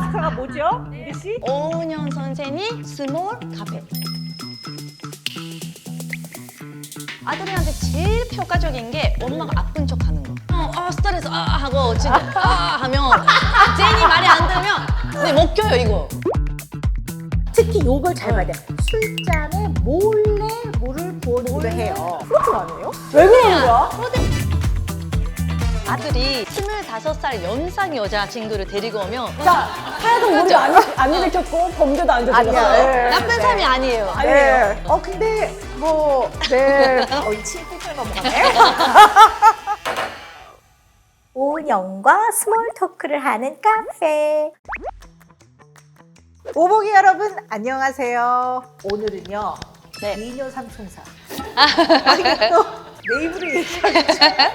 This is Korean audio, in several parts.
아스카가 뭐죠? 유리 씨? 오은영 선생님 스몰 카페. 아들한테 제일 효과적인 게 엄마가 아픈 척 하는 거. 스트레스 하고 진짜 하면 제니 말이 안 들으면 근데 못 껴요 이거. 특히 요걸 잘 봐야 돼. 술잔에 몰래 물을 부어주기도 해요. 프로틴 아니에요? 왜 그러는 거야? 아들이 25살 연상 여자친구를 데리고 오면 자, 하여튼 우리 안 일으켰고 범죄도 안 아니야. 저질렀어요. 네. 나쁜 사람이 아니에요. 네. 근데 뭐, 네. 이 친구들 넘어가네. 오은영과 스몰 토크를 하는 카페. 오복이 여러분, 안녕하세요. 오늘은요, 네. 미녀 삼총사. 이게 또 내 입으로 얘기하니까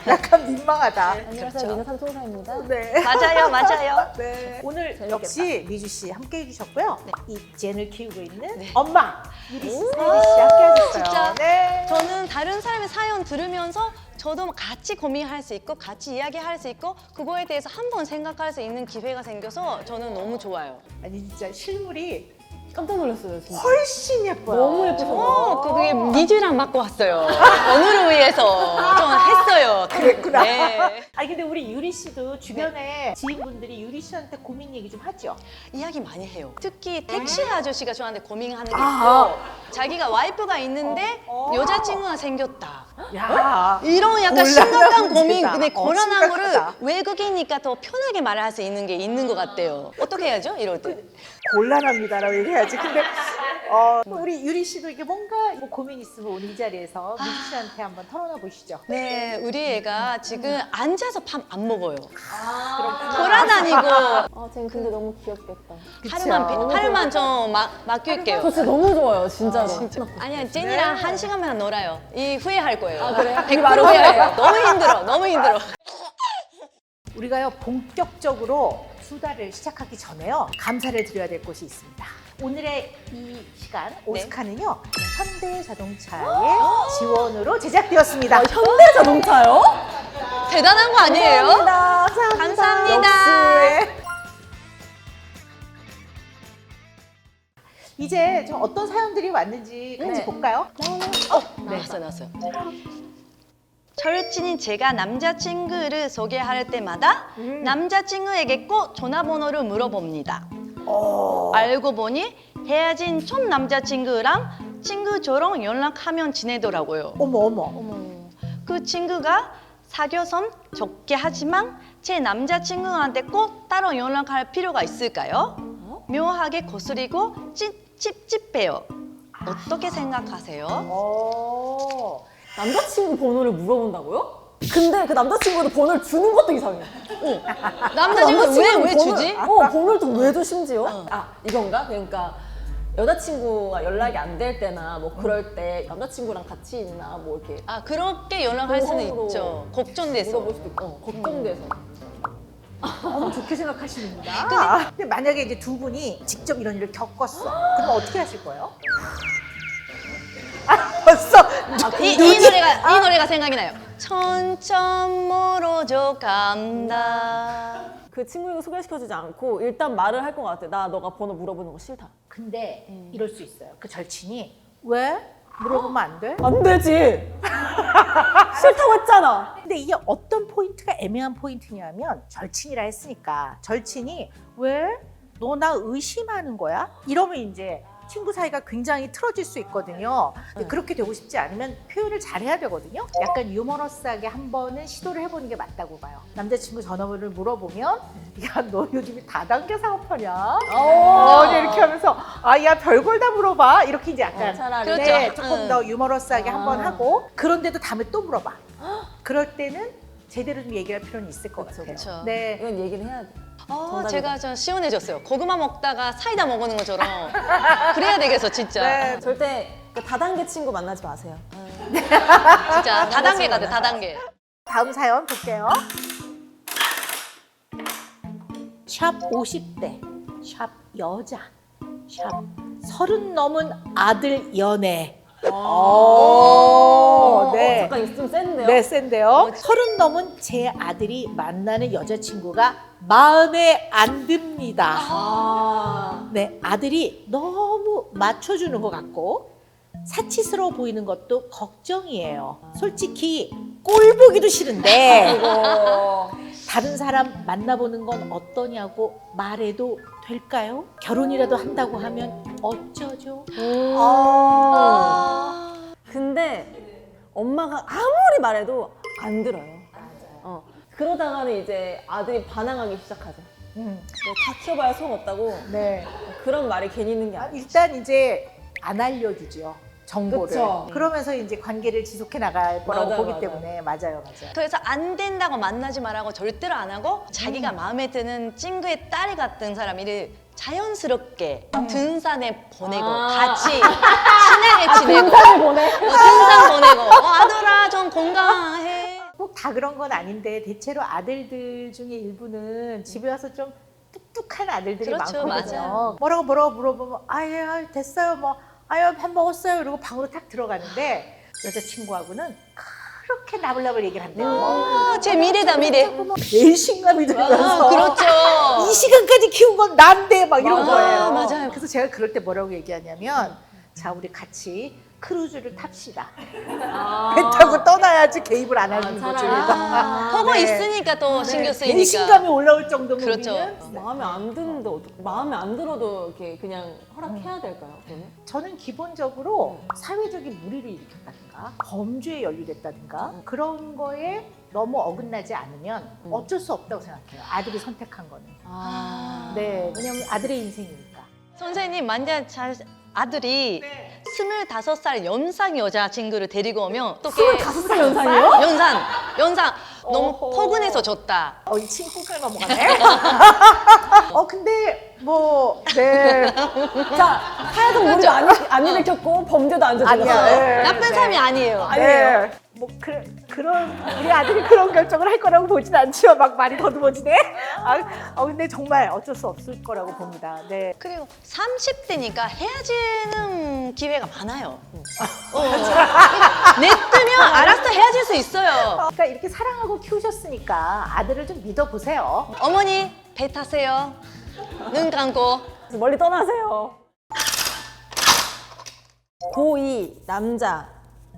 약간 민망하다. 안녕하세요, 미녀 삼총사입니다. 네. 맞아요. 네. 오늘 재밌겠다. 역시 미주 씨 함께 해주셨고요. 네. 이 젠을 키우고 있는 네. 엄마 유리 씨, 세리 씨 함께 하셨어요. 진짜? 네. 저는 다른 사람의 사연 들으면서 저도 같이 고민할 수 있고 같이 이야기할 수 있고 그거에 대해서 한번 생각할 수 있는 기회가 생겨서 저는 너무 좋아요. 아니 진짜 실물이 깜짝 놀랐어요, 진짜. 훨씬 예뻐요. 너무 예쁘셔서. 그게 니즈랑 맞고 왔어요. 오늘을 위해서 좀 했어요. 그랬구나. 네. 아니 근데 우리 유리 씨도 주변에 지인분들이 유리 씨한테 고민 얘기 좀 하죠? 이야기 많이 해요. 특히 택시 아저씨가 저한테 고민하는 게 있고 아. 자기가 와이프가 있는데 여자친구가 생겼다. 야. 이런 약간 곤란한 심각한 고민, 문제다. 근데 고란한 거를 심각하다. 외국이니까 더 편하게 말할 수 있는 게 있는 것 같아요. 어떻게 해야죠? 이럴 때. 곤란합니다라고 얘기해야지. 근데 우리 유리 씨도 이게 뭔가 뭐 고민 있으면 오늘 이 자리에서 미주 씨한테 한번 털어놔 보시죠. 네, 우리 애가 지금 앉아서 밥 안 먹어요. 돌아다니고 쟤는 근데 너무 귀엽겠다. 하루만 좀 맡길게요. 저 진짜 너무 좋아요, 진짜로. 아니야, 제니랑 한 시간만 놀아요. 이 후회할 거예요. 아, 그래요? 100% 말을 후회할 하네. 거예요. 너무 힘들어. 우리가요 본격적으로 수다를 시작하기 전에요 감사를 드려야 될 곳이 있습니다. 오늘의 이 시간 오스카는요 현대자동차의 지원으로 제작되었습니다. 현대자동차요? 대단한 거 아니에요? 감사합니다. 감사합니다. 역시. 이제 좀 어떤 사연들이 왔는지 같이 네. 볼까요? 나왔어요. 철진이 제가 남자친구를 소개할 때마다 남자친구에게 꼭 전화번호를 물어봅니다. 알고 보니 헤어진 첫 남자친구랑 친구처럼 연락하면 지내더라고요. 어머. 그 친구가 사교성 적게 하지만 제 남자친구한테 꼭 따로 연락할 필요가 있을까요? 묘하게 거슬리고 찝찝해요. 어떻게 생각하세요? 남자친구 번호를 물어본다고요? 근데 그 남자친구도 번호를 주는 것도 이상해. 남자친구 왜 주지? 번호를 또 왜 줘, 심지어? 이건가? 그러니까 여자친구가 연락이 안 될 때나 뭐 그럴 때 남자친구랑 같이 있나 뭐 이렇게 그렇게 연락할 수는 보험으로 있죠. 걱정돼서. 물어볼 수도 있고 걱정돼서. 너무 좋게 생각하시는구나. 근데 만약에 이제 두 분이 직접 이런 일을 겪었어. 그럼 어떻게 하실 거예요? 벌써 이 노래가 생각이 나요. 천천 멀어져 간다. 그 친구에게 소개시켜주지 않고 일단 말을 할 것 같아. 나 너가 번호 물어보는 거 싫다. 근데 이럴 수 있어요. 그 절친이 왜? 물어보면 안 돼? 안 되지. 싫다고 했잖아. 근데 이게 어떤 포인트가 애매한 포인트냐면 절친이라 했으니까 절친이 왜? 너 나 의심하는 거야? 이러면 이제 친구 사이가 굉장히 틀어질 수 있거든요. 근데 그렇게 되고 싶지 않으면 표현을 잘해야 되거든요. 약간 유머러스하게 한 번은 시도를 해보는 게 맞다고 봐요. 남자친구 전화번호를 물어보면 야, 너 요즘에 다단계 사업하냐? 이렇게 하면서 야, 별걸 다 물어봐. 이렇게 이제 약간 차라리. 네, 그렇죠. 조금 더 유머러스하게 한 번 하고 그런데도 다음에 또 물어봐. 그럴 때는 제대로 좀 얘기할 필요는 있을 것 같아요. 그쵸. 네. 이건 얘기를 해야 돼. 정답이다. 제가 좀 시원해졌어요. 고구마 먹다가 사이다 먹는 것처럼 그래야 되겠어, 진짜. 네. 절대 그 다단계 친구 만나지 마세요. 진짜 다단계 같아, 다단계. 다음 사연 볼게요. 샵 50대, 샵 여자, 샵 30 넘은 아들 연애. 네. 잠깐 이거 좀 센데요? 네, 센데요. 30 넘은 제 아들이 만나는 여자친구가 마음에 안 듭니다. 아. 네, 아들이 너무 맞춰주는 것 같고 사치스러워 보이는 것도 걱정이에요. 솔직히 꼴 보기도 싫은데 이거. 다른 사람 만나보는 건 어떠냐고 말해도 될까요? 결혼이라도 한다고 하면 어쩌죠? 근데 엄마가 아무리 말해도 안 들어요. 그러다가는 이제 아들이 반항하기 시작하죠. 다 키워봐야 소용없다고. 네. 그런 말이 괜히 있는 게 아니에요. 일단 이제 안 알려주죠. 정보를. 그쵸. 그러면서 이제 관계를 지속해 나갈 거라고 맞아요, 보기 맞아요. 때문에 맞아요. 그래서 안 된다고 만나지 말라고 절대로 안 하고 자기가 마음에 드는 친구의 딸 같은 사람을 자연스럽게 등산에 보내고 같이 친하게 지내고 등산을 보내. 등산 보내고 아들아 좀 건강해. 꼭 다 그런 건 아닌데 대체로 아들들 중에 일부는 집에 와서 좀 뚝뚝한 아들들이 그렇죠, 많거든요. 맞아요. 뭐라고 물어보면 아예 됐어요 뭐 아유 밥 먹었어요 이러고 방으로 탁 들어가는데 여자친구하고는 그렇게 나불나불 얘기를 한대요. 제 미래다 미래. 배신감이 들면서 그렇죠. 이 시간까지 키운 건 난데 막 이런 맞아요. 거예요. 맞아요. 그래서 제가 그럴 때 뭐라고 얘기하냐면 자 우리 같이 크루즈를 탑시다. 배 타고 떠나야지 개입을 안 하는 거죠. 차라리. 보고 네. 있으니까 또 신경 쓰이니까. 배신감이 올라올 정도면 그렇죠. 우리는 마음에 안 드는데 마음에 안 들어도 이렇게 그냥 허락해야 될까요? 그러면? 저는 기본적으로 사회적인 무리를 일으켰다든가 범죄에 연루됐다든가 그런 거에 너무 어긋나지 않으면 어쩔 수 없다고 생각해요. 아들이 선택한 거는. 네, 왜냐면 아들의 인생이니까. 선생님 만약 아들이 25살 연상 여자친구를 데리고 오면 어떻게 25살 연상이요? 연상 너무 어허. 포근해서 줬다. 이 친구가 넘어가네. 근데 네. 자, 하얀색 무리도 안 일으켰고 범죄도 안 저질렀어요. 아니야. 네. 나쁜 사람이 아니에요. 아니에요. 뭐 그런 우리 아들이 그런 결정을 할 거라고 보진 않지만 막 말이 더듬어지네. 근데 정말 어쩔 수 없을 거라고 봅니다. 네. 그리고 30대니까 헤어지는 기회가 많아요. 냅두면 알아서 헤어질 수 있어요. 그러니까 이렇게 사랑하고 키우셨으니까 아들을 좀 믿어보세요. 어머니 배 타세요. 눈 감고. 멀리 떠나세요. 고2 남자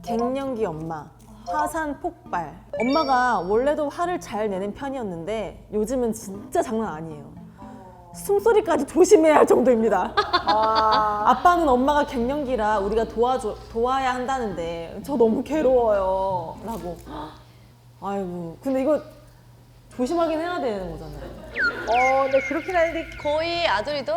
갱년기 엄마 화산 폭발. 엄마가 원래도 화를 잘 내는 편이었는데 요즘은 진짜 장난 아니에요. 숨소리까지 조심해야 할 정도입니다. 아빠는 엄마가 갱년기라 우리가 도와야 한다는데 저 너무 괴로워요 라고. 아이고 근데 이거 조심하긴 해야 되는 거잖아요. 네 그렇긴 한데 거의 아들이도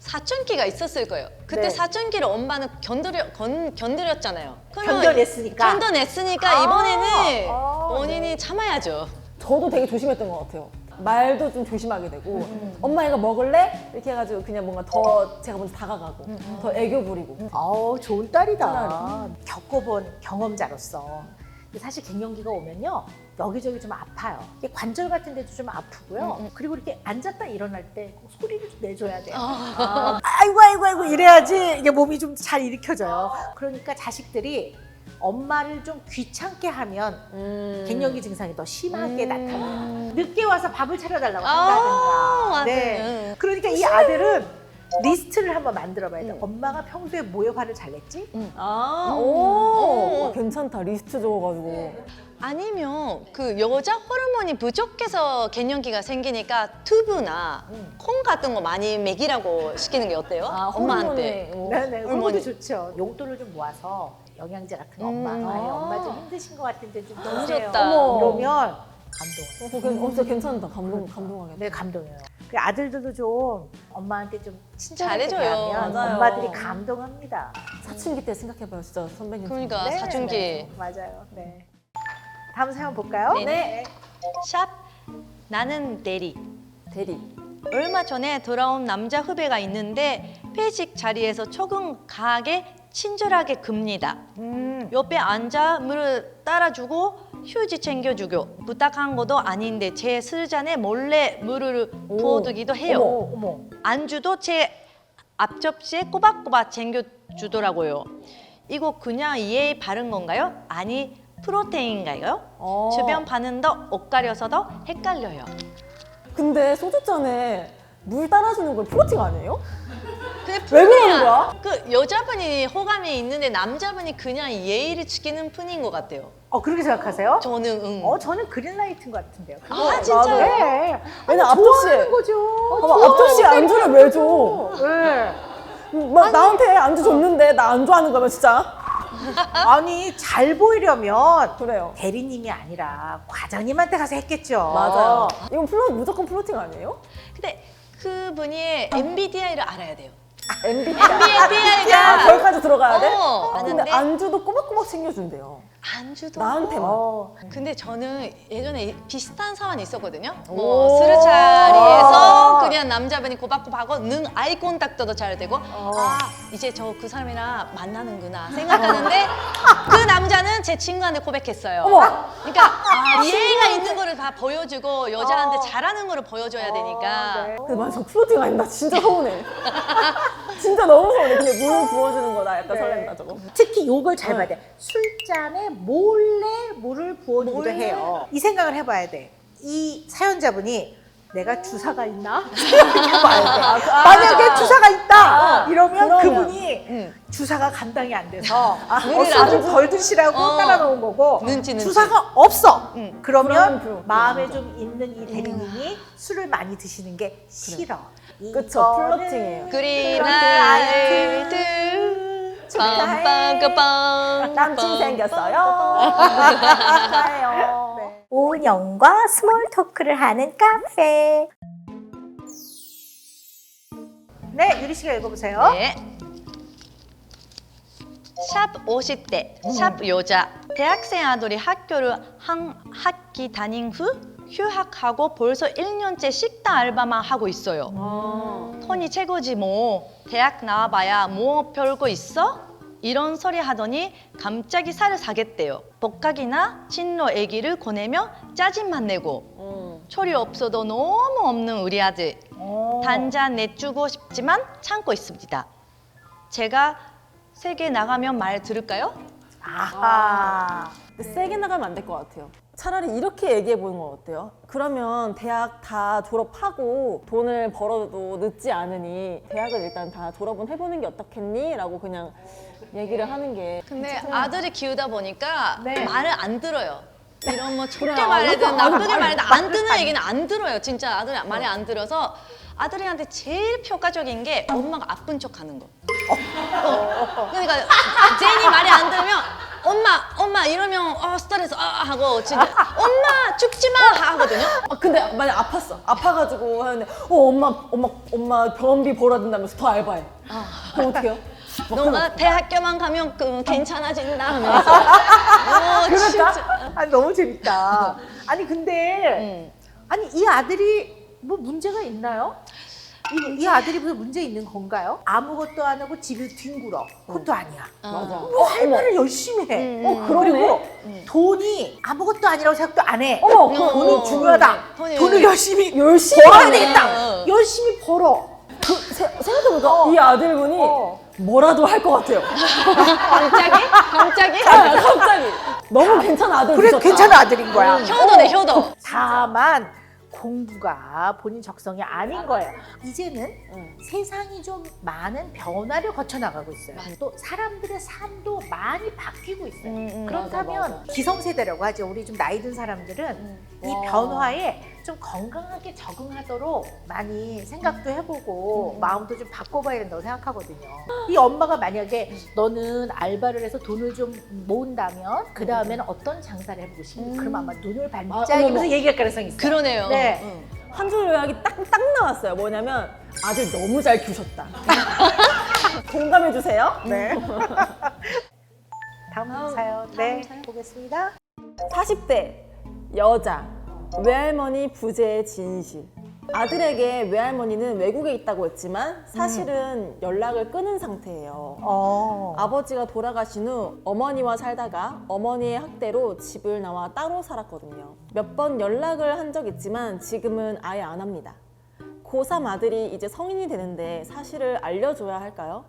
사춘기가 있었을 거예요. 그때 네. 사춘기를 엄마는 견뎌냈잖아요. 그러면 견뎌냈으니까. 견뎌냈으니까 이번에는 아, 본인이 참아야죠. 저도 되게 조심했던 것 같아요. 말도 좀 조심하게 되고 엄마 이거 먹을래? 이렇게 해가지고 그냥 뭔가 더 제가 먼저 다가가고 더 애교 부리고. 좋은 딸이다. 겪어본 경험자로서 사실 갱년기가 오면요 여기저기 좀 아파요. 이게 관절 같은 데도 좀 아프고요. 그리고 이렇게 앉았다 일어날 때 꼭 소리를 좀 내줘야 돼요. 아이고 이래야지 이게 몸이 좀 잘 일으켜져요. 그러니까 자식들이 엄마를 좀 귀찮게 하면 갱년기 증상이 더 심하게 나타나요. 늦게 와서 밥을 차려달라고 한다든가. 맞아요. 네. 그러니까 이 아들은 리스트를 한번 만들어봐야 돼. 엄마가 평소에 뭐에 화를 잘 냈지? 오, 괜찮다. 리스트 적어가지고. 아니면 그 여자 호르몬이 부족해서 갱년기가 생기니까 두부나 콩 같은 거 많이 먹이라고 시키는 게 어때요? 엄마한테. 네네, 그것도 할머니. 좋죠. 용돈을 좀 모아서 영양제 같은 거 엄마 좀 힘드신 것 같은데 좀 너무 드세요. 좋다. 이러면 감동해요. 진짜 괜찮다. 감동하겠다. 네, 감동해요. 그 아들들도 좀 엄마한테 좀 친절하게 잘해줘요. 대하면 맞아요. 엄마들이 감동합니다. 사춘기 때 생각해봐요, 진짜 선배님. 그러니까 네, 사춘기. 네, 맞아요. 네. 다음 사연 볼까요? 네. 샵 나는 대리. 대리. 얼마 전에 돌아온 남자 후배가 있는데 회식 자리에서 조금 강하게 친절하게 굽니다. 옆에 앉아 물을 따라주고 휴지 챙겨주고 부탁한 것도 아닌데 제 술잔에 몰래 물을 부어두기도 해요. 어머. 안주도 제 앞접시에 꼬박꼬박 챙겨주더라고요. 이거 그냥 예의 바른 건가요? 아니 프로테인인가요? 주변 반응도 엇갈려서 더 헷갈려요. 근데 소주잔에 물 따라주는 건 플러팅 아니에요? 근데 왜 그러는 그냥 거야? 그 여자분이 호감이 있는데 남자분이 그냥 예의를 지키는 뿐인 것 같아요. 그렇게 생각하세요? 저는 응. 저는 그린라이트인 것 같은데요. 아, 진짜요? 네. 왜냐면 아니, 앞접시 좋아하는 거죠. 봐봐, 앞접시 안주를 왜 줘? 네. 막 나한테 안주 줬는데 나 안 좋아하는 거면 진짜 아니 잘 보이려면 그래요. 대리님이 아니라 과장님한테 가서 했겠죠. 맞아요. 이건 무조건 플러팅 아니에요? 근데 그분이 MBTI를 알아야 돼요. MBTI가 거기까지 들어가야 돼? 근데 아는데 안주도 꼬박꼬박 챙겨준대요. 안주도 나한테만. 근데 저는 예전에 비슷한 사안이 있었거든요. 뭐 스르 자리에서 그냥 남자분이 꼬박꼬박하고 능 아이 컨택트도 잘 되고 이제 저 그 사람이랑 만나는구나 생각하는데 그 남자는 제 친구한테 고백했어요. 어머. 그러니까 이해가 있는 거를 다 보여주고 여자한테 잘하는 거를 보여줘야 되니까 네. 근데 만약 저 플러팅 아닌다 진짜 서운해. 진짜 너무 서운해. 근데 물 부어주는 거나 약간 설렌다 저거. 특히 요걸 잘 봐야 돼. 술잔에 몰래 물을 부어주기도 해요. 이 생각을 해봐야 돼. 이 사연자분이 내가 주사가 있나? 생각해봐야 돼. 만약에 주사가 있다! 이러면 그러면. 그분이 주사가 감당이 안 돼서 물을 술을 덜 드시라고 따라 놓은 거고 눈치. 주사가 없어! 그러면 그럼 마음에 좀 있는 이 대리님이 술을 많이 드시는 게 싫어. 그쵸, 이거는 플러팅이에요. 그린라이트 빰빰까빰 남친 생겼어요. 맞아요. 네. 오은영과 스몰 토크를 하는 카페. 네, 유리 씨가 읽어보세요. 네. 샵 50대, 샵 여자. 대학생 아들이 학교를 한 학기 다닌 후 휴학하고 벌써 1년째 식당 알바만 하고 있어요. 톤이 최고지 뭐. 대학 나와봐야 뭐 별거 있어? 이런 소리 하더니 갑자기 살을 사겠대요. 복학이나 진로 얘기를 꺼내며 짜증만 내고 철이 없어도 너무 없는 우리 아들. 단잔 내주고 싶지만 참고 있습니다. 제가 세계 나가면 말 들을까요? 아하. 근데 세게 나가면 안 될 것 같아요. 차라리 이렇게 얘기해 보는 건 어때요? 그러면 대학 다 졸업하고 돈을 벌어도 늦지 않으니 대학을 일단 다 졸업은 해보는 게 어떻겠니? 라고 그냥 얘기를 하는 게 근데 아들이 키우다 보니까 네. 말을 안 들어요. 이런 뭐 좋게 그래, 말해든 맞아. 나쁘게 말해든 안 듣는 얘기는 안 들어요. 진짜 아들이 말이 안 들어서 아들이한테 제일 효과적인 게 엄마가 아픈 척 하는 거. 그러니까 제인이 말이 안 들으면 엄마 이러면 스트레스 하고 진짜 엄마 죽지 마 하거든요. 근데 만약 아팠어. 아파가지고 하는데 엄마 병원비 벌어야 된다면서 더 알바해. 그럼 어떻게 해요? 너가 대학교만 가면 괜찮아진다 하면서. 그럴까? 아니, 너무 재밌다. 아니, 근데, 아니, 이 아들이 뭐 문제가 있나요? 이 아들이 무슨 문제 있는 건가요? 아무것도 안 하고 집을 뒹굴어. 그것도 아니야. 맞아. 할 말을 열심히 해. 그러네. 그리고 돈이 아무것도 아니라고 생각도 안 해. 어머, 돈이 중요하다. 돈이- 돈을 열심히 열심히 벌어야 하네. 되겠다. 열심히 벌어. 생각해보니까 이 아들분이 뭐라도 할 것 같아요. 갑자기? 갑자기. 너무 괜찮은 아들 그래, 주셨다. 괜찮은 아들인 거야. 효도네 효도. 다만 공부가 본인 적성이 아닌 거예요. 이제는 세상이 좀 많은 변화를 거쳐 나가고 있어요. 또 사람들의 삶도 많이 바뀌고 있어요. 그렇다면 맞아. 기성세대라고 하죠. 우리 좀 나이 든 사람들은 이 변화에 좀 건강하게 적응하도록 많이 생각도 해보고 마음도 좀 바꿔봐야 된다고 생각하거든요. 이 엄마가 만약에 너는 알바를 해서 돈을 좀 모은다면 그 다음에는 어떤 장사를 해보고 싶니? 그럼 아마 눈을 반짝이면서 어머머. 얘기할 가능성이 있어요. 그러네요. 네. 한 줄 요약이 딱 나왔어요. 뭐냐면 아들 너무 잘 키우셨다. 공감해주세요. 네. 다음 사연. 네, 보겠습니다. 40대 여자 외할머니 부재의 진실. 아들에게 외할머니는 외국에 있다고 했지만 사실은 연락을 끊은 상태예요. 아버지가 돌아가신 후 어머니와 살다가 어머니의 학대로 집을 나와 따로 살았거든요. 몇 번 연락을 한 적 있지만 지금은 아예 안 합니다. 고3 아들이 이제 성인이 되는데 사실을 알려줘야 할까요?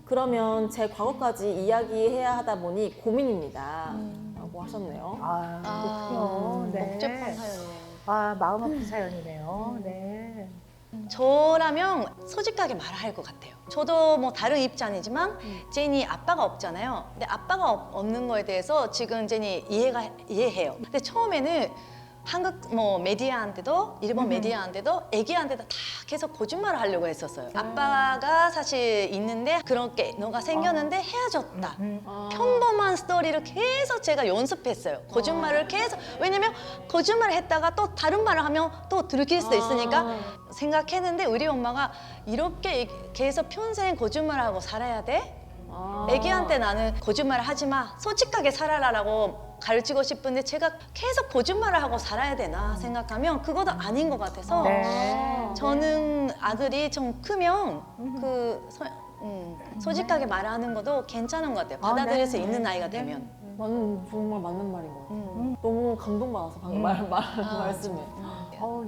그러면 제 과거까지 이야기해야 하다 보니 고민입니다. 라고 하셨네요. 그렇군요. 네. 복잡한 사연이네요. 아, 마음 아픈 사연이네요. 네. 저라면 솔직하게 말할 것 같아요. 저도 뭐 다른 입장이지만 제니 아빠가 없잖아요. 근데 아빠가 없는 거에 대해서 지금 제니 이해해요. 근데 처음에는 한국 뭐 메디아한테도 일본 메디아한테도 애기한테도 다 계속 거짓말을 하려고 했었어요. 아빠가 사실 있는데 그렇게 너가 생겼는데 헤어졌다. 평범한 스토리를 계속 제가 연습했어요. 거짓말을 계속. 왜냐면 거짓말을 했다가 또 다른 말을 하면 또 들킬 수도 있으니까 생각했는데 우리 엄마가 이렇게 계속 평생 거짓말하고 살아야 돼? 애기한테 나는 거짓말을 하지 마. 솔직하게 살아라라고 가르치고 싶은데 제가 계속 거짓말을 하고 살아야 되나 생각하면 그것도 아닌 것 같아서 네. 저는 아들이 좀 크면 솔직하게 말하는 것도 괜찮은 것 같아요. 받아들일 수 있는 나이가 되면. 정말 맞는 말인 것 같아요. 너무 감동받아서 방금 말씀에.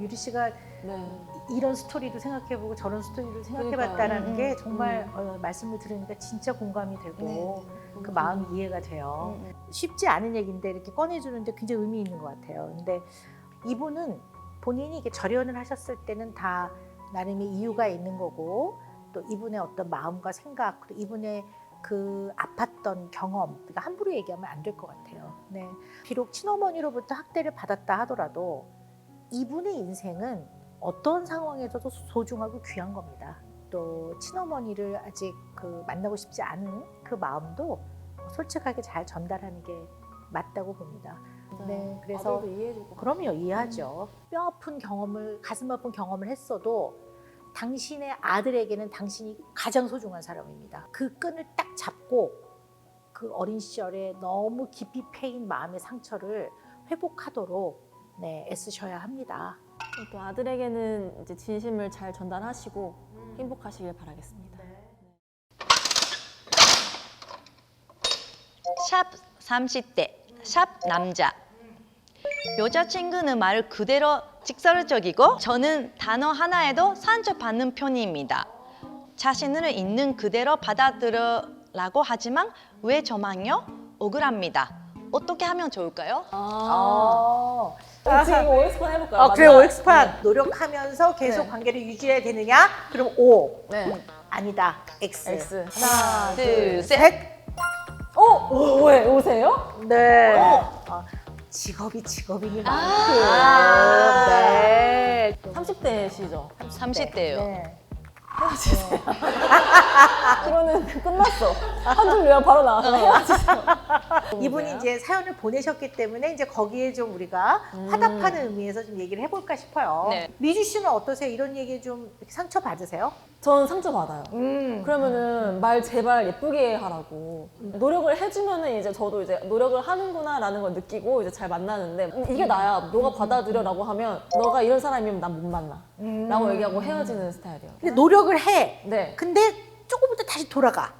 유리 씨가 네. 이런 스토리도 생각해보고 저런 스토리를 생각해봤다라는 게 정말 말씀을 들으니까 진짜 공감이 되고 그 마음이 이해가 돼요. 쉽지 않은 얘기인데 이렇게 꺼내주는데 굉장히 의미 있는 것 같아요. 근데 이분은 본인이 이게 절연을 하셨을 때는 다 나름의 이유가 있는 거고 또 이분의 어떤 마음과 생각 그리고 이분의 그 아팠던 경험 그러니까 함부로 얘기하면 안 될 것 같아요. 네. 비록 친어머니로부터 학대를 받았다 하더라도 이분의 인생은 어떤 상황에서도 소중하고 귀한 겁니다. 또 친어머니를 아직 만나고 싶지 않은 그 마음도 솔직하게 잘 전달하는 게 맞다고 봅니다. 네, 그래서 아들도 이해해줄 것 같아요. 그럼요, 이해하죠. 뼈 아픈 경험을 가슴 아픈 경험을 했어도 당신의 아들에게는 당신이 가장 소중한 사람입니다. 그 끈을 딱 잡고 그 어린 시절에 너무 깊이 패인 마음의 상처를 회복하도록 애쓰셔야 합니다. 또 아들에게는 이제 진심을 잘 전달하시고 행복하시길 바라겠습니다. 샵 30대, 샵 남자. 여자친구는 말 그대로 직설적이고 저는 단어 하나에도 상처받는 편입니다. 자신을 있는 그대로 받아들여라고 하지만 왜 저만요? 억울합니다. 어떻게 하면 좋을까요? 지금 OX판 해볼까요? 그래 맞나? OX판 노력하면서 계속 네. 관계를 유지해야 되느냐? 그럼 O. 네. 아니다. X. X. 하나, 둘, 셋. 셋. 왜 오세요? 네. 직업이 직업이니만큼. 네. 30대시죠? 30대예요. 네. 헤어지세요. 그러면 끝났어. 한 줄 요약 바로 나와서 헤어지세요. 이분이 이제 사연을 보내셨기 때문에 이제 거기에 좀 우리가 화답하는 의미에서 좀 얘기를 해볼까 싶어요. 네. 미주 씨는 어떠세요? 이런 얘기에 좀 상처 받으세요? 전 상처 받아요. 그러면은 말 제발 예쁘게 하라고 노력을 해주면은 이제 저도 이제 노력을 하는구나라는 걸 느끼고 이제 잘 만나는데 이게 나야 너가 받아들여라고 하면 너가 이런 사람이면 난 못 만나 라고 얘기하고 헤어지는 스타일이에요. 근데 노력을 해. 네. 근데 조금 있다 다시 돌아가.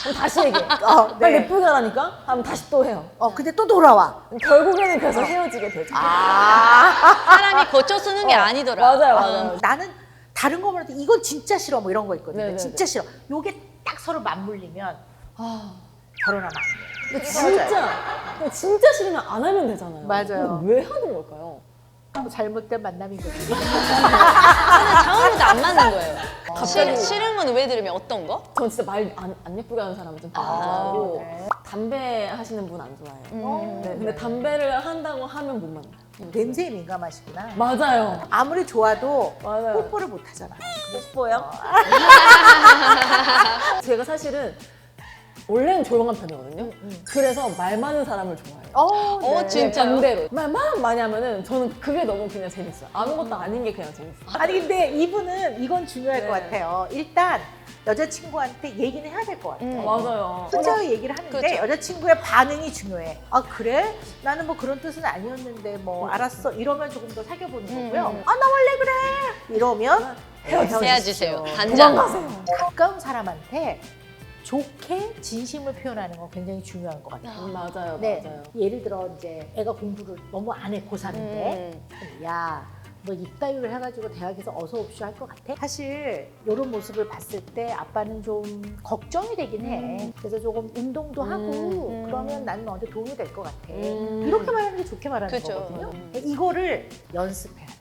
그럼 다시 얘기해. 네. 말 예쁘게 하라니까? 하면 다시 또 해요. 근데 또 돌아와. 결국에는 그래서 헤어지게 되죠. 사람이 고쳐 쓰는 게 아니더라. 맞아요. 나는 다른 거 몰라도 이건 진짜 싫어 뭐 이런 거 있거든요. 네네네. 진짜 싫어. 요게 딱 서로 맞물리면 결혼하면 안 돼. 근데 진짜 싫으면 안 하면 되잖아요. 맞아요. 근데 왜 하는 걸까요? 잘못된 만남인 거지. 저는 처음부터 안 맞는 거예요. 갑자기- 싫은 건 왜 들으면 어떤 거? 전 진짜 말 안 예쁘게 하는 사람은 좀 별로 안 좋아하고 네. 담배 하시는 분 안 좋아해요. 네, 근데 네. 담배를 한다고 하면 못 만나요. 냄새에 민감하시구나. 맞아요. 아무리 좋아도 맞아요. 뽀뽀를 못 하잖아. 뽀뽀요? 제가 사실은 원래는 조용한 편이거든요. 그래서 말 많은 사람을 좋아해요. 네. 진짜요? 반대로 말만 많이 하면은 저는 그게 너무 그냥 재밌어요. 아무것도 아닌 게 그냥 재밌어요. 아니 근데 이분은 이건 중요할 네. 것 같아요. 일단 여자친구한테 얘기는 해야 될 것 같아요. 맞아요. 솔직하게 얘기를 하는데 그렇죠. 여자친구의 반응이 중요해. 아 그래? 나는 뭐 그런 뜻은 아니었는데 뭐 알았어. 이러면 조금 더 사귀어보는 거고요. 아 나 원래 그래. 이러면 헤어지세요. 단장. 도망가세요. 가까운 사람한테 좋게 진심을 표현하는 건 굉장히 중요한 것 같아요. 맞아요. 네. 맞아요. 예를 들어 이제 애가 공부를 너무 안 해 고3인데 야 뭐 입다육을 해가지고 대학에서 어서 옵쇼 할 것 같아? 사실 이런 모습을 봤을 때 아빠는 좀 걱정이 되긴 해. 그래서 조금 운동도 하고 그러면 나는 너한테 도움이 될 것 같아. 이렇게 말하는 게 좋게 말하는 그죠. 거거든요. 이거를 연습해야 돼.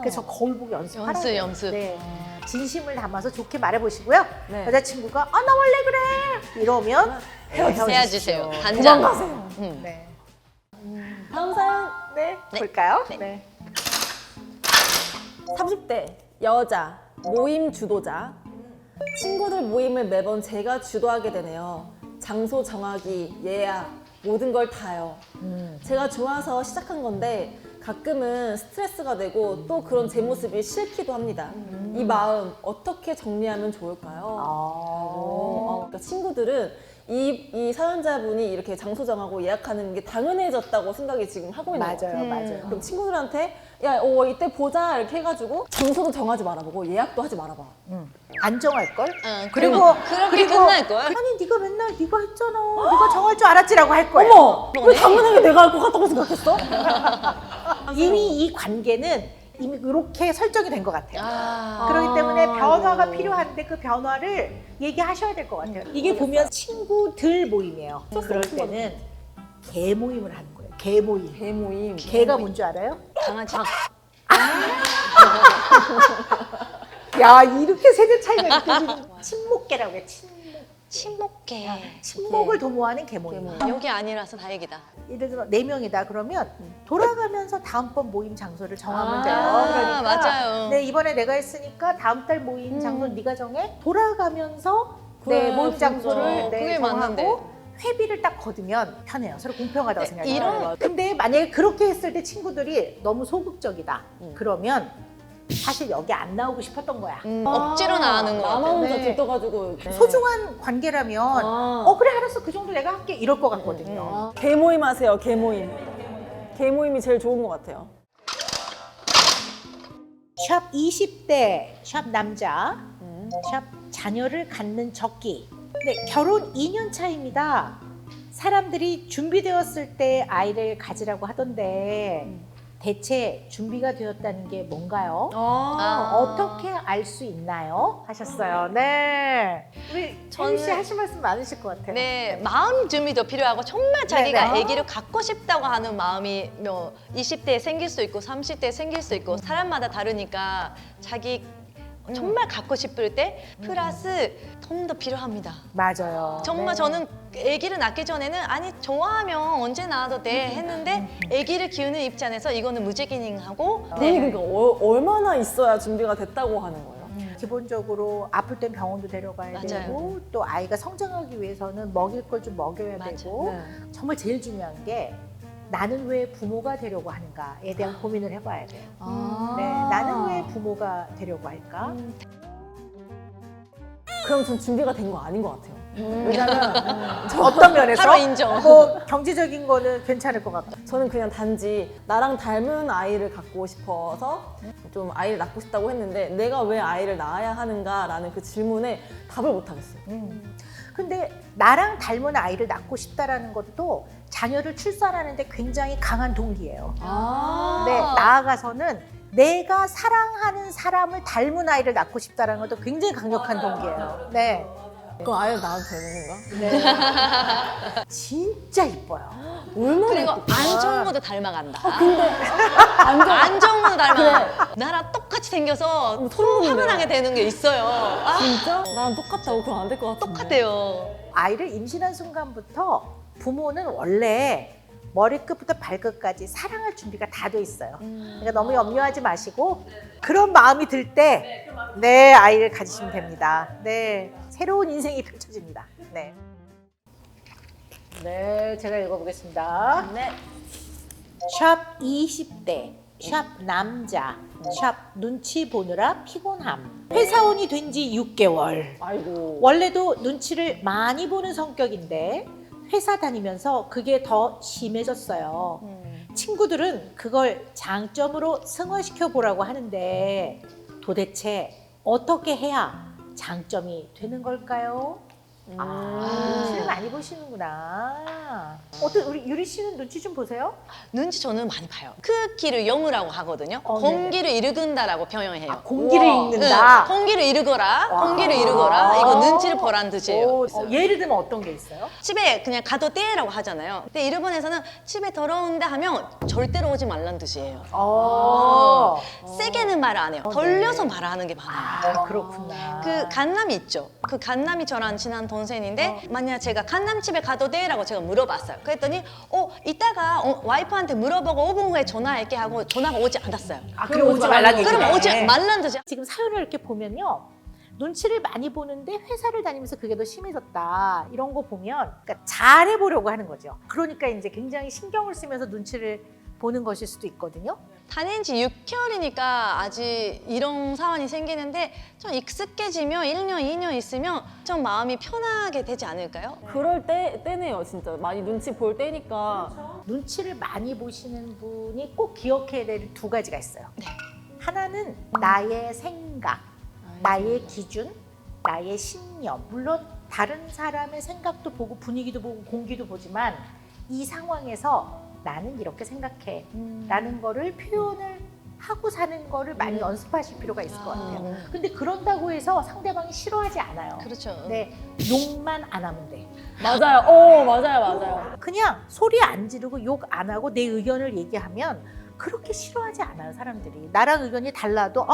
그래서 거울 보고 연습하라고. 연습, 연습. 네. 진심을 담아서 좋게 말해보시고요. 네. 여자친구가 아 나 원래 그래 이러면 헤어지세요. 단장. 도망가세요. 네. 다음 사연. 네. 네. 볼까요? 네. 30대 여자 모임 주도자. 친구들 모임을 매번 제가 주도하게 되네요. 장소 정하기, 예약, 모든 걸 다요. 제가 좋아서 시작한 건데 가끔은 스트레스가 되고 또 그런 제 모습이 싫기도 합니다. 이 마음 어떻게 정리하면 좋을까요? 그러니까 친구들은 이 사연자분이 이렇게 장소 정하고 예약하는 게 당연해졌다고 생각이 지금 하고 있는 거예요. 맞아요, 맞아요. 그럼 친구들한테 야, 이때 보자 이렇게 해가지고 장소도 정하지 말아보고 예약도 하지 말아봐. 안 정할 걸? 그리고 그렇게 끝날 걸. 아니 네가 맨날 네가 했잖아. 네가 정할 줄 알았지라고 할 거예요. 어머, 왜 당연하게 내가 할 것 같다고 생각했어? 이미 이 관계는 이미 이렇게 설정이 된 것 같아요. 아. 그렇기 때문에 변화가 필요한데 그 변화를 얘기하셔야 될 것 같아요. 이게 보면 친구들 모임이에요. 그럴 때는 개 모임을 하는 거예요. 개 모임. 개 모임. 개가 뭔지 알아요? 강아지. 야 이렇게 세대 차이가 느껴지는 친목개라고 해요. 친목계. 친목을 도모하는 개 모임. 여기 아니라서 다행이다. 예를 들어 4명이다 그러면 돌아가면서 다음번 모임 장소를 정하면 돼요. 아, 그러니까 맞아요. 네 이번에 내가 했으니까 다음 달 모임 장소는 네가 정해. 돌아가면서 그래, 네, 모임 진짜. 장소를 그게 정하고 맞는데. 회비를 딱 거두면 편해요. 서로 공평하다고 생각해요. 이런- 근데 만약에 그렇게 했을 때 친구들이 너무 소극적이다. 그러면 사실 여기 안 나오고 싶었던 거야. 억지로 나가는 거 나만 같아요. 혼자 네. 들떠가지고. 소중한 관계라면 아. 그래 알았어 그 정도 내가 할게 이럴 것 같거든요. 개 모임 하세요, 개 모임. 개 모임이 제일 좋은 것 같아요. 샵 20대 샵 남자 샵 자녀를 갖는 적기. 네, 결혼 2년 차입니다. 사람들이 준비되었을 때 아이를 가지라고 하던데 대체 준비가 되었다는 게 뭔가요? 어떻게 알 수 있나요? 하셨어요. 네. 우리 천희 씨 저는- 하실 말씀 많으실 것 같아요. 네, 마음 준비도 필요하고 정말 자기가 네. 아기를 갖고 싶다고 하는 마음이 뭐 20대에 생길 수 있고 30대에 생길 수 있고 사람마다 다르니까 자기 정말 갖고 싶을 때 플러스 좀 더 필요합니다. 맞아요. 정말 네. 저는 아기를 낳기 전에는 아니 좋아하면 언제 낳아도 돼 했는데 아기를 키우는 입장에서 이거는 무責任하고 그러니까 얼마나 있어야 준비가 됐다고 하는 거예요? 기본적으로 아플 땐 병원도 데려가야 맞아요. 되고 또 아이가 성장하기 위해서는 먹일 걸 좀 먹여야 맞아요. 되고 네. 정말 제일 중요한 게 나는 왜 부모가 되려고 하는가에 대한 고민을 해봐야 돼요. 네, 나는 왜 부모가 되려고 할까? 그럼 전 준비가 된 거 아닌 것 같아요. 왜냐면 어떤 면에서 바로 인정. 뭐 경제적인 거는 괜찮을 것 같고 저는 그냥 단지 나랑 닮은 아이를 갖고 싶어서 좀 아이를 낳고 싶다고 했는데 내가 왜 아이를 낳아야 하는가라는 그 질문에 답을 못 하겠어요. 근데 나랑 닮은 아이를 낳고 싶다라는 것도 자녀를 출산하는데 굉장히 강한 동기예요. 네, 나아가서는 내가 사랑하는 사람을 닮은 아이를 낳고 싶다라는 것도 굉장히 강력한 동기예요. 네, 그럼 아이를 낳아도 되는 건가? 진짜 이뻐요. 얼마나 그리고 예쁠까? 안 좋은 것도 닮아간다. 안 좋은 안 좋은 것도 닮아간다. 나랑 똑같이 생겨서 또 소름 화가 돋네요. 나게 되는 게 있어요. 아, 진짜? 나랑 똑같다고 그럼 안 될 것 같은데. 똑같아요. 아이를 임신한 순간부터 부모는 원래 머리끝부터 발끝까지 사랑할 준비가 다 돼 있어요. 그러니까 너무 염려하지 마시고 그런 마음이 들 때 네, 아이를 가지시면 됩니다. 네, 새로운 인생이 펼쳐집니다. 네. 네, 제가 읽어보겠습니다. 네. 샵 20대, 샵 남자, 샵 눈치 보느라 피곤함. 회사원이 된 지 6개월. 아이고. 원래도 눈치를 많이 보는 성격인데 회사 다니면서 그게 더 심해졌어요. 친구들은 그걸 장점으로 승화시켜 보라고 하는데 도대체 어떻게 해야 장점이 되는 걸까요? 눈치를 많이 보시는구나. 어때 우리 유리 씨는 눈치 좀 보세요? 눈치 저는 많이 봐요. 크기를 영으라고 하거든요. 네네. 공기를 읽은다라고 표현해요. 공기를 우와. 읽는다. 공기를 읽어라, 와. 공기를 읽어라. 이거 눈치를 보란 뜻이에요. 오, 예를 들면 어떤 게 있어요? 집에 그냥 가도 돼라고 하잖아요. 근데 일본에서는 집에 더러운데 하면 절대로 오지 말란 뜻이에요. 세게는 말 안 해요. 돌려서 말하는 게 많아요. 아, 그렇구나. 그 간남이 있죠. 그 간남이 저랑 친한 동생인데 만약 제가 간남집에 가도 돼라고 제가 물어봤어요. 그랬더니 이따가 와이프한테 물어보고 5분 후에 전화할게 하고 전화가 오지 않았어요. 아, 그럼 오지 말라는 얘기네. 그럼 오지 말란 뜻이야. 지금 사연을 이렇게 보면요. 눈치를 많이 보는데 회사를 다니면서 그게 더 심해졌다. 이런 거 보면 그러니까 잘해보려고 하는 거죠. 그러니까 이제 굉장히 신경을 쓰면서 눈치를 보는 것일 수도 있거든요. 다닌 지 6개월이니까 아직 이런 상황이 생기는데 좀 익숙해지면 1년, 2년 있으면 좀 마음이 편하게 되지 않을까요? 그럴 때네요, 진짜. 많이 눈치 볼 때니까. 눈치를 많이 보시는 분이 꼭 기억해야 될 두 가지가 있어요. 네. 하나는 나의 생각, 나의 기준, 나의 신념. 물론 다른 사람의 생각도 보고 분위기도 보고 공기도 보지만 이 상황에서 나는 이렇게 생각해 라는 거를 표현을 하고 사는 거를 많이 연습하실 필요가 있을 것 같아요. 근데 그런다고 해서 상대방이 싫어하지 않아요. 그렇죠. 근데 욕만 안 하면 돼. 맞아요. 맞아요. 그냥 소리 안 지르고 욕 안 하고 내 의견을 얘기하면 그렇게 싫어하지 않아요, 사람들이. 나랑 의견이 달라도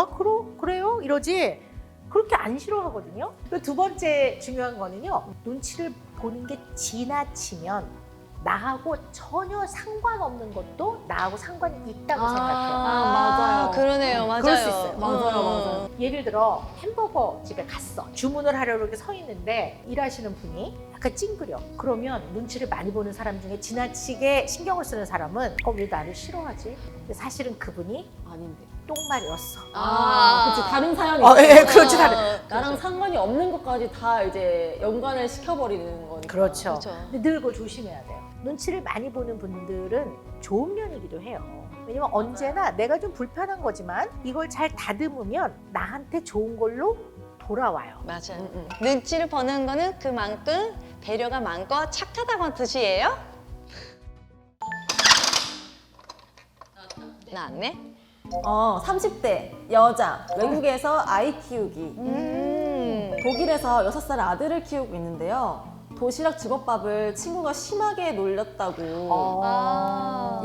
그래요? 이러지. 그렇게 안 싫어하거든요. 그 두 번째 중요한 거는요. 눈치를 보는 게 지나치면 나하고 전혀 상관없는 것도 나하고 상관이 있다고 생각해요. 맞아요. 그러네요. 맞아요. 그럴 수 있어요. 맞아요. 예를 들어 햄버거 집에 갔어. 주문을 하려고 이렇게 서 있는데 일하시는 분이 약간 찡그려. 그러면 눈치를 많이 보는 사람 중에 지나치게 신경을 쓰는 사람은 왜 나를 싫어하지? 근데 사실은 그분이 아닌데. 똥말이었어. 그치. 다른 사연이 그렇지. 다른. 나랑 상관이 없는 것까지 다 이제 연관을 시켜버리는 거니까. 그렇죠. 그렇죠. 근데 늘 그걸 조심해야 돼요. 눈치를 많이 보는 분들은 좋은 면이기도 해요. 왜냐면 언제나 내가 좀 불편한 거지만 이걸 잘 다듬으면 나한테 좋은 걸로 돌아와요. 맞아요. 눈치를 보는 거는 그만큼 배려가 많고 착하다고 뜻이에요. 나왔네. 30대 여자 외국에서 아이 키우기. 독일에서 6살 아들을 키우고 있는데요. 도시락 주먹밥을 친구가 심하게 놀렸다고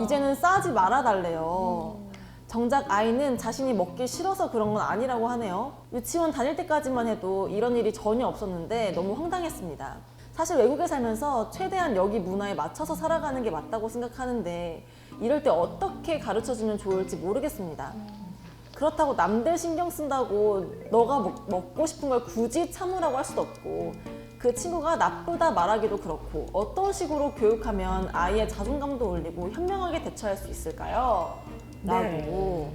이제는 싸지 말아달래요. 정작 아이는 자신이 먹기 싫어서 그런 건 아니라고 하네요. 유치원 다닐 때까지만 해도 이런 일이 전혀 없었는데 너무 황당했습니다. 사실 외국에 살면서 최대한 여기 문화에 맞춰서 살아가는 게 맞다고 생각하는데 이럴 때 어떻게 가르쳐주면 좋을지 모르겠습니다. 그렇다고 남들 신경 쓴다고 너가 먹고 싶은 걸 굳이 참으라고 할 수도 없고 그 친구가 나쁘다 말하기도 그렇고 어떤 식으로 교육하면 아이의 자존감도 올리고 현명하게 대처할 수 있을까요? 라고.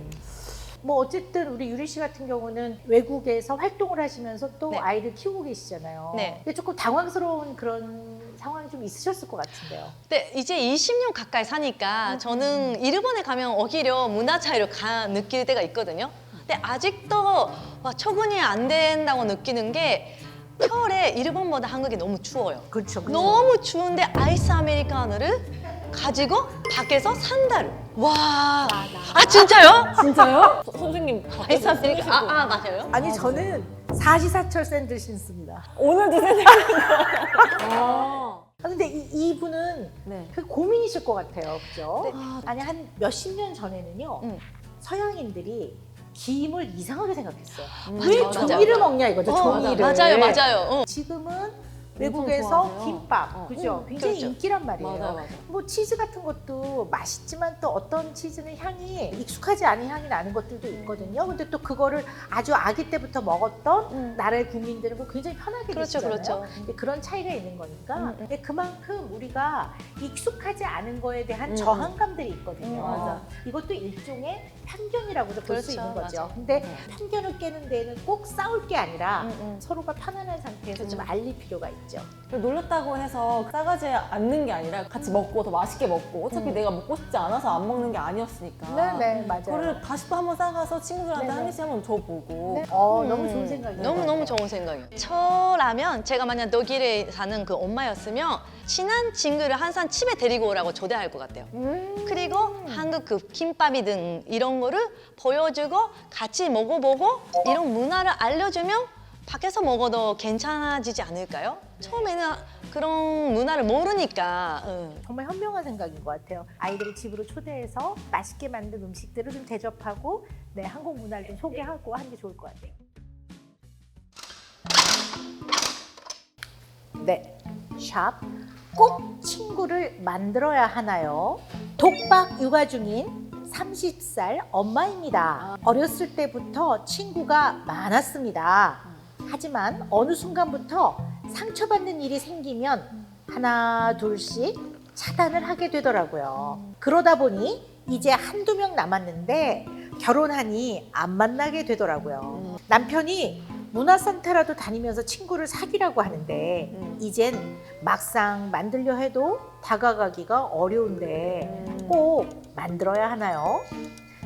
뭐 어쨌든 우리 유리 씨 같은 경우는 외국에서 활동을 하시면서 또 네. 아이를 키우고 계시잖아요. 네. 근데 조금 당황스러운 그런 상황이 좀 있으셨을 것 같은데요. 근데 이제 20년 가까이 사니까 저는 일본에 가면 오히려 문화 차이를 느낄 때가 있거든요. 근데 아직도 적응이 안 된다고 느끼는 게 겨울에 일본보다 한국이 너무 추워요. 그렇죠. 너무 추운데 아이스 아메리카노를 가지고 밖에서 산다를. 와. 아 진짜요? 진짜요? 선생님 아이스 아메리카노. 맞아요. 아니 저는 사시사철 샌들 신습니다. 오늘 드세요. 근데 이분은 네. 그 고민이실 것 같아요. 그죠? 네. 아니 한 몇십 년 전에는요. 서양인들이 김을 이상하게 생각했어요. 왜 맞아. 종이를 먹냐 이거죠. 종이를. 맞아요. 지금은 외국에서 좋아해요. 김밥, 그죠? 굉장히 그렇죠. 인기란 말이에요. 맞아요. 뭐 치즈 같은 것도 맛있지만 또 어떤 치즈는 향이 익숙하지 않은 향이 나는 것들도 있거든요. 근데 또 그거를 아주 아기 때부터 먹었던 나라의 국민들은 뭐 굉장히 편하게 그렇죠, 드시잖아요. 그렇죠. 근데 그런 차이가 있는 거니까 근데 그만큼 우리가 익숙하지 않은 거에 대한 저항감들이 있거든요. 맞아. 이것도 일종의 편견이라고도 볼 수 그렇죠, 있는 거죠. 맞아. 근데 편견을 깨는 데는 꼭 싸울 게 아니라 음. 서로가 편안한 상태에서 그죠. 좀 알릴 필요가 있다. 있죠. 놀랐다고 해서 싸가지 않는 게 아니라 같이 먹고 더 맛있게 먹고 어차피 내가 먹고 싶지 않아서 안 먹는 게 아니었으니까. 네네, 맞아요. 그거를 다시 또 한번 싸가서 친구들한테 네네. 한 입씩 한번 줘보고. 네. 너무 좋은 생각이에요. 너무너무 좋은 생각이에요. 저라면 제가 만약 독일에 사는 그 엄마였으면 친한 친구를 항상 집에 데리고 오라고 초대할 것 같아요. 그리고 한국 그 김밥이든 이런 거를 보여주고 같이 먹어보고 이런 문화를 알려주면 밖에서 먹어도 괜찮아지지 않을까요? 처음에는 그런 문화를 모르니까. 정말 현명한 생각인 것 같아요. 아이들을 집으로 초대해서 맛있게 만든 음식들을 좀 대접하고 네, 한국 문화를 좀 소개하고 하는 게 좋을 것 같아요. 네, 샵. 꼭 친구를 만들어야 하나요? 독박 육아 중인 30살 엄마입니다. 어렸을 때부터 친구가 많았습니다. 하지만 어느 순간부터 상처받는 일이 생기면 하나 둘씩 차단을 하게 되더라고요. 그러다 보니 이제 한두 명 남았는데 결혼하니 안 만나게 되더라고요. 남편이 문화센터라도 다니면서 친구를 사귀라고 하는데 이젠 막상 만들려 해도 다가가기가 어려운데 꼭 만들어야 하나요?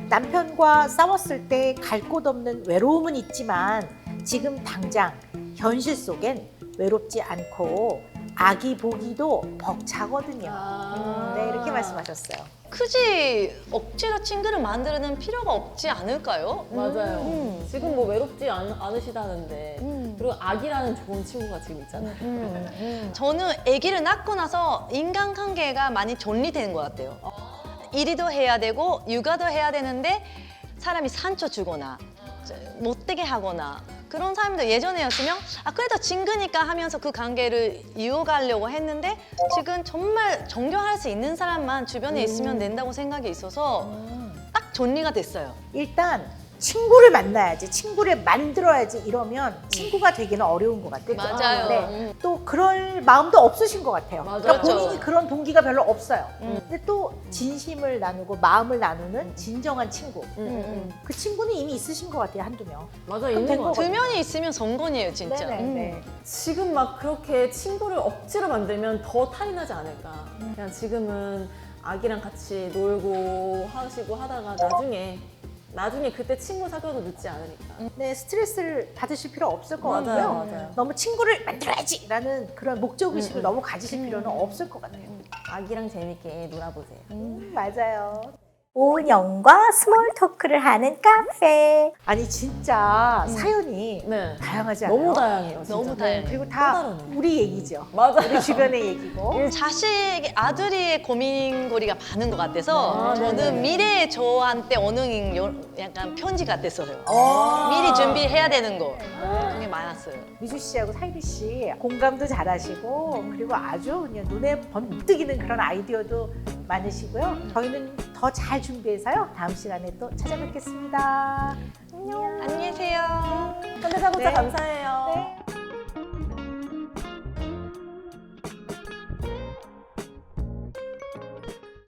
남편과 싸웠을 때 갈 곳 없는 외로움은 있지만 지금 당장 현실 속엔 외롭지 않고 아기 보기도 벅차거든요. 네, 이렇게 말씀하셨어요. 굳이 억지로 친구를 만드는 필요가 없지 않을까요? 맞아요. 지금 뭐 외롭지 않으시다는데. 음. 그리고 아기라는 좋은 친구가 지금 있잖아요. 저는 아기를 낳고 나서 인간관계가 많이 정리되는 것 같아요. 일도 해야 되고 육아도 해야 되는데 사람이 상처 주거나 못되게 하거나 그런 사람도 예전에였으면 그래도 친구니까 하면서 그 관계를 이어가려고 했는데 지금 정말 존경할 수 있는 사람만 주변에 있으면 된다고 생각이 있어서 딱 정리가 됐어요. 일단 친구를 만나야지, 친구를 만들어야지 이러면 친구가 되기는 어려운 것 같아요. 맞아요. 네. 또 그럴 마음도 없으신 것 같아요. 맞아요. 그러니까 그렇죠. 본인이 그런 동기가 별로 없어요. 근데 또 진심을 나누고 마음을 나누는 진정한 친구. 그 친구는 이미 있으신 것 같아요, 한두 명. 맞아, 된 있는 것 거거든요. 같아요. 두 명이 있으면 성공이에요, 진짜. 네네. 네. 지금 막 그렇게 친구를 억지로 만들면 더 탈이 나지 않을까. 그냥 지금은 아기랑 같이 놀고 하시고 하다가 나중에 그때 친구 사귀어도 늦지 않으니까. 네, 스트레스를 받으실 필요 없을 것 맞아요, 같고요. 맞아요. 너무 친구를 만들어야지라는 그런 목적의식을 너무 가지실 필요는 없을 것 같아요. 아기랑 재밌게 놀아보세요. 맞아요. 오은영과 스몰 토크를 하는 카페. 아니 진짜 사연이 네. 다양하지 않아요? 너무 다양해요. 진짜. 너무 다양해요. 그리고 다 다르네. 우리 얘기죠. 맞아요. 우리 주변의 얘기고. 자식 아들의 고민거리가 많은 것 같아서 저는 네네네. 미래의 저한테 오는 약간 편지 같았어요. 아. 미리 준비해야 되는 거 그게 많았어요. 미주 씨하고 사이리 씨 공감도 잘하시고 그리고 아주 그냥 눈에 번뜩이는 그런 아이디어도 많으시고요. 저희는 더 잘 준비해서요. 다음 시간에 또 찾아뵙겠습니다. 안녕. 안녕히 계세요. 현대사고자 네. 감사해요. 네.